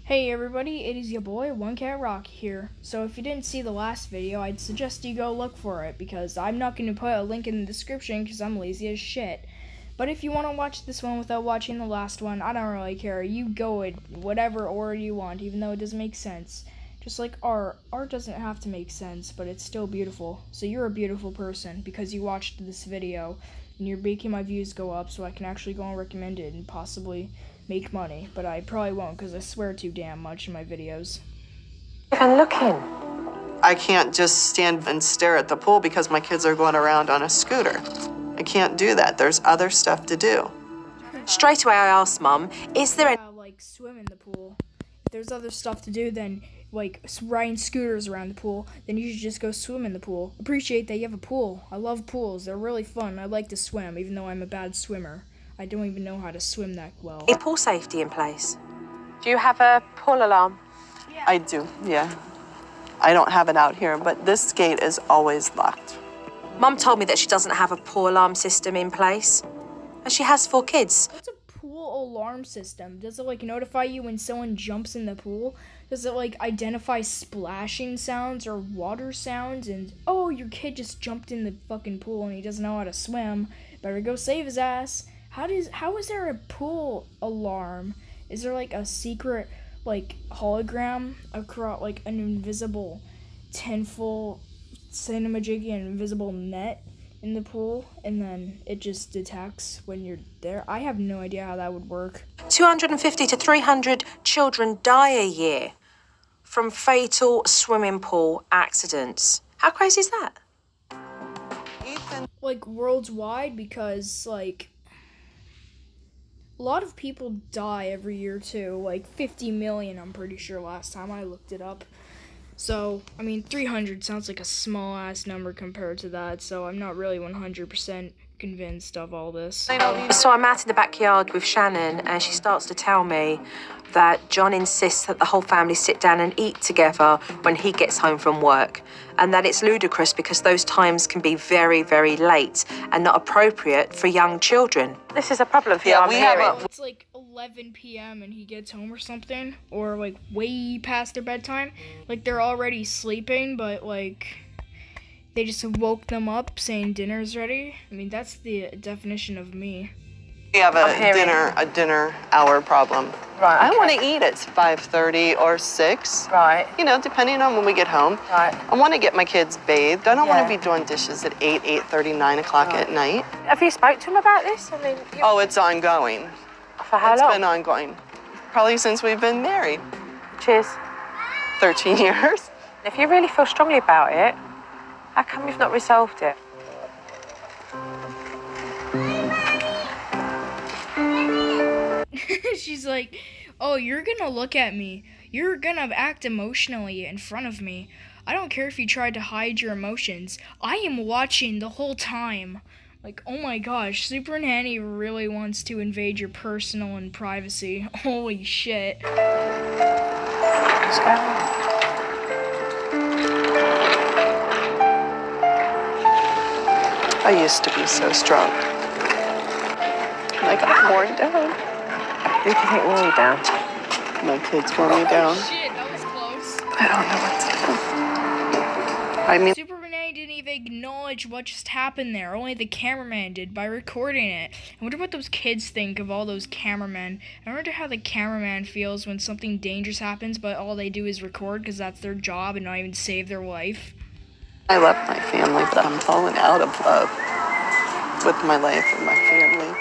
Hey everybody, it is your boy, One Cat Rock here. So if you didn't see the last video, I'd suggest you go look for it, because I'm not going to put a link in the description because I'm lazy as shit. But if you want to watch this one without watching the last one, I don't really care. You go in whatever order you want, even though it doesn't make sense. Just like art doesn't have to make sense, but it's still beautiful. So you're a beautiful person because you watched this video, and you're making my views go up so I can actually go and recommend it and possibly make money, but I probably won't because I swear too damn much in my videos. Even looking. I can't just stand and stare at the pool because my kids are going around on a scooter. I can't do that. There's other stuff to do. Straight away I asked Mum, is there like swim in the pool? If there's other stuff to do than like riding scooters around the pool, then you should just go swim in the pool. Appreciate that you have a pool. I love pools. They're really fun. I like to swim, even though I'm a bad swimmer. I don't even know how to swim that well. Is pool safety in place? Do you have a pool alarm? Yeah. I do, yeah. I don't have it out here, but this gate is always locked. Mum told me that she doesn't have a pool alarm system in place, and she has 4 kids. What's a pool alarm system? Does it like notify you when someone jumps in the pool? Does it like identify splashing sounds or water sounds and, oh, your kid just jumped in the fucking pool and he doesn't know how to swim, better go save his ass? How is there a pool alarm? Is there like a secret like hologram across like an invisible tinfoil cinemajiggy and invisible net in the pool, and then it just detects when you're there? I have no idea how that would work. 250 to 300 children die a year from fatal swimming pool accidents. How crazy is that? Like worldwide, because like a lot of people die every year too, like 50 million I'm pretty sure last time I looked it up. So, I mean, 300 sounds like a small ass number compared to that, so I'm not really 100% convinced of all this. So I'm out in the backyard with Shannon, and she starts to tell me that John insists that the whole family sit down and eat together when he gets home from work, and that it's ludicrous because those times can be very, very late and not appropriate for young children. This is a problem for you, I'm hearing. It's like 11 p.m. and he gets home or something, or like way past their bedtime. Like they're already sleeping, but like they just woke them up saying dinner's ready. I mean, that's the definition of me. We have a dinner hour problem. Right. Okay. I want to eat at 5:30 or 6. Right. You know, depending on when we get home. Right. I want to get my kids bathed. I don't want to be doing dishes at 8:30, 9 o'clock at night. Have you spoke to him about this? I mean, Oh, it's ongoing. For how long? It's been ongoing. Probably since we've been married. Cheers. 13 years. If you really feel strongly about it, how come you've not resolved it? She's like, oh, you're gonna look at me. You're gonna act emotionally in front of me. I don't care if you tried to hide your emotions. I am watching the whole time. Like, oh my gosh, Supernanny really wants to invade your personal and privacy. Holy shit. What's going on? I used to be so strong. I got worn down. Who do you think wore you down? My kids wore me down. Shit, that was close. I don't know what to do. I mean, Supernanny didn't even acknowledge what just happened there. Only the cameraman did by recording it. I wonder what those kids think of all those cameramen. I wonder how the cameraman feels when something dangerous happens, but all they do is record because that's their job and not even save their life. I love my family, but I'm falling out of love with my life and my family.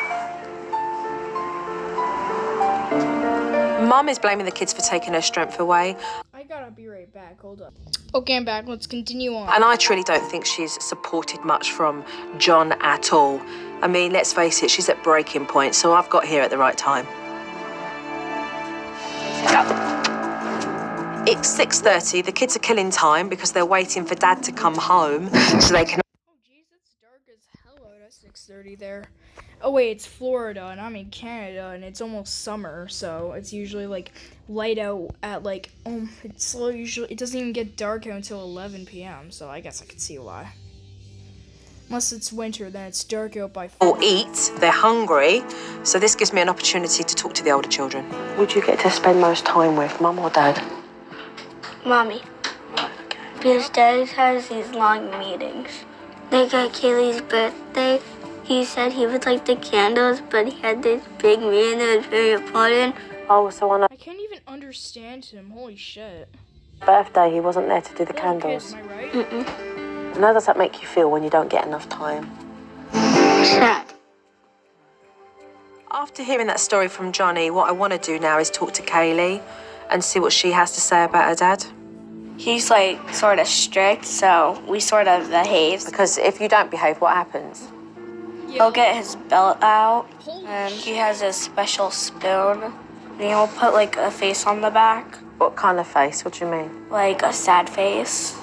Mum is blaming the kids for taking her strength away. I gotta be right back, hold up. Okay, I'm back, let's continue on. And I truly don't think she's supported much from John at all. I mean, let's face it, she's at breaking point, so I've got here at the right time. It's 6:30, the kids are killing time because they're waiting for Dad to come home so they can... Oh jeez, it's dark as hell out at 6:30 there. Oh wait, it's Florida and I'm in Canada and it's almost summer, so it's usually like light out at like it doesn't even get dark out until 11 p.m. so I guess I could see why. Unless it's winter, then it's dark out by 4. Or eat, they're hungry. So this gives me an opportunity to talk to the older children. Would you get to spend most time with, Mum or Dad? Mommy. Because Dad has these long meetings. Like at Kaylee's birthday, he said he would like the candles, but he had this big man that was very important. Oh, so on a I can't even understand him. Holy shit. birthday, he wasn't there to do the Little candles. kids, am I right? And how does that make you feel when you don't get enough time? Sad. After hearing that story from Johnny, what I want to do now is talk to Kaylee and see what she has to say about her dad. He's like sort of strict, so we sort of behave. Because if you don't behave, what happens? He'll get his belt out, Holy and shit. he has a special spoon, and he'll put like a face on the back, What kind of face? What do you mean? like a sad face.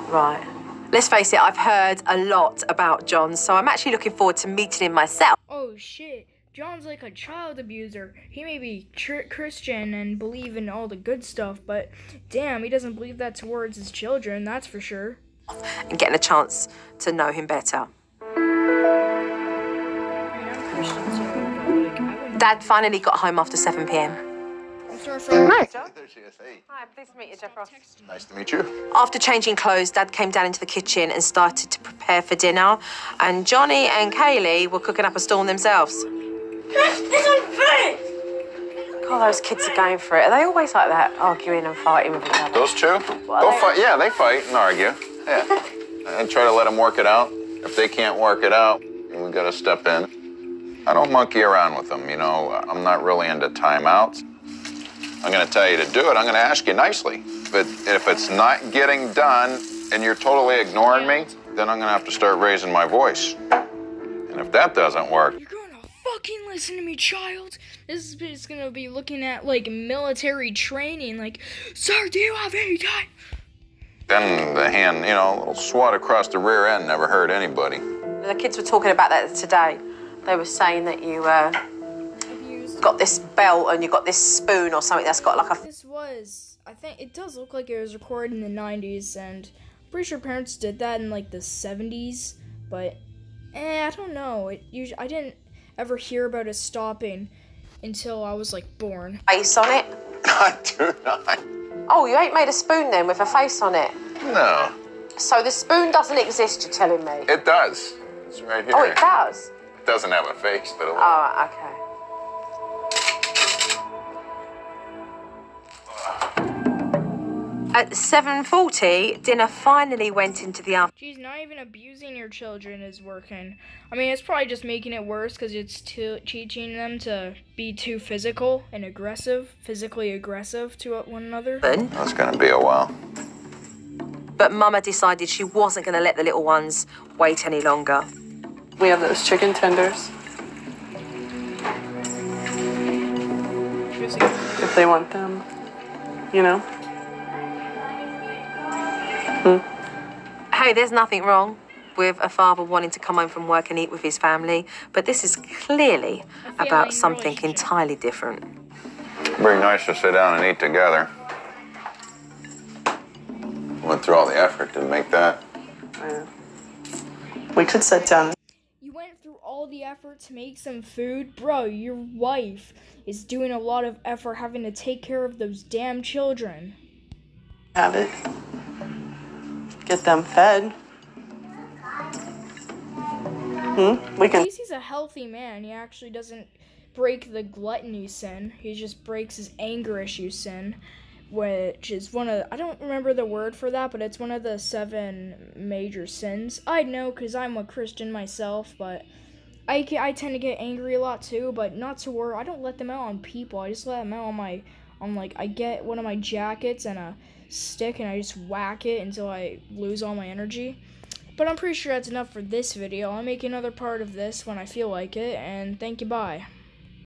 Right. Let's face it, I've heard a lot about John, so I'm actually looking forward to meeting him myself. Oh shit. John's like a child abuser. He may be Christian and believe in all the good stuff, but damn, he doesn't believe that towards his children, that's for sure. And getting a chance to know him better. I mean, I'm Christian too, but like, I wouldn't... Dad finally got home after 7 p.m. I'm sorry for... Hi. There she is. Hey. Hi, pleased to meet you, Jeffrey. Nice to meet you. After changing clothes, Dad came down into the kitchen and started to prepare for dinner. And Johnny and Kaylee were cooking up a storm themselves. This one's first! God, those kids are going for it. Are they always like that, arguing and fighting with each other? Those two? They'll fight. Yeah, they fight and argue. Yeah. And try to let them work it out. If they can't work it out, we got to step in. I don't monkey around with them, you know. I'm not really into timeouts. I'm going to tell you to do it. I'm going to ask you nicely. But if it's not getting done and you're totally ignoring me, then I'm going to have to start raising my voice. And if that doesn't work, You're gonna fucking listen to me, child. This is gonna be looking at, like, military training, like, sir, do you have any time? then the hand, you know, a little swat across the rear end never hurt anybody. The kids were talking about that today. They were saying that you Abused. got this belt and you got this spoon or something that's got like a... This was, I think, it does look like it was recorded in the 90s, and I'm pretty sure parents did that in, like, the 70s, but, I don't know. I didn't ever hear about it stopping until I was, like, born. face on it. I do not. Oh, you ain't made a spoon then with a face on it? No, So the spoon doesn't exist, you're telling me? it does. It's right here. Oh, it does? It doesn't have a face, but it will. Oh, okay. At 7:40, dinner finally went into the oven. Geez, not even abusing your children is working. I mean, it's probably just making it worse because it's teaching them to be too physical and aggressive, physically aggressive to one another. That's going to be a while. But Mama decided she wasn't going to let the little ones wait any longer. We have those chicken tenders if they want them, you know. Hey, there's nothing wrong with a father wanting to come home from work and eat with his family, but this is clearly about something entirely different. Very nice to sit down and eat together. Went through all the effort to make that. We could sit down. You went through all the effort to make some food? Bro, your wife is doing a lot of effort having to take care of those damn children. Have it. Get them fed. We At can. least he's a healthy man. He actually doesn't break the gluttony sin. He just breaks his anger issue sin, which is one of, I don't remember the word for that, but it's one of the 7 major sins. I know because I'm a Christian myself, but I tend to get angry a lot too, but not to worry. I don't let them out on people. I just let them out on I get one of my jackets and a stick and I just whack it until I lose all my energy. But I'm pretty sure that's enough for this video. I'll make another part of this when I feel like it, and thank you, bye.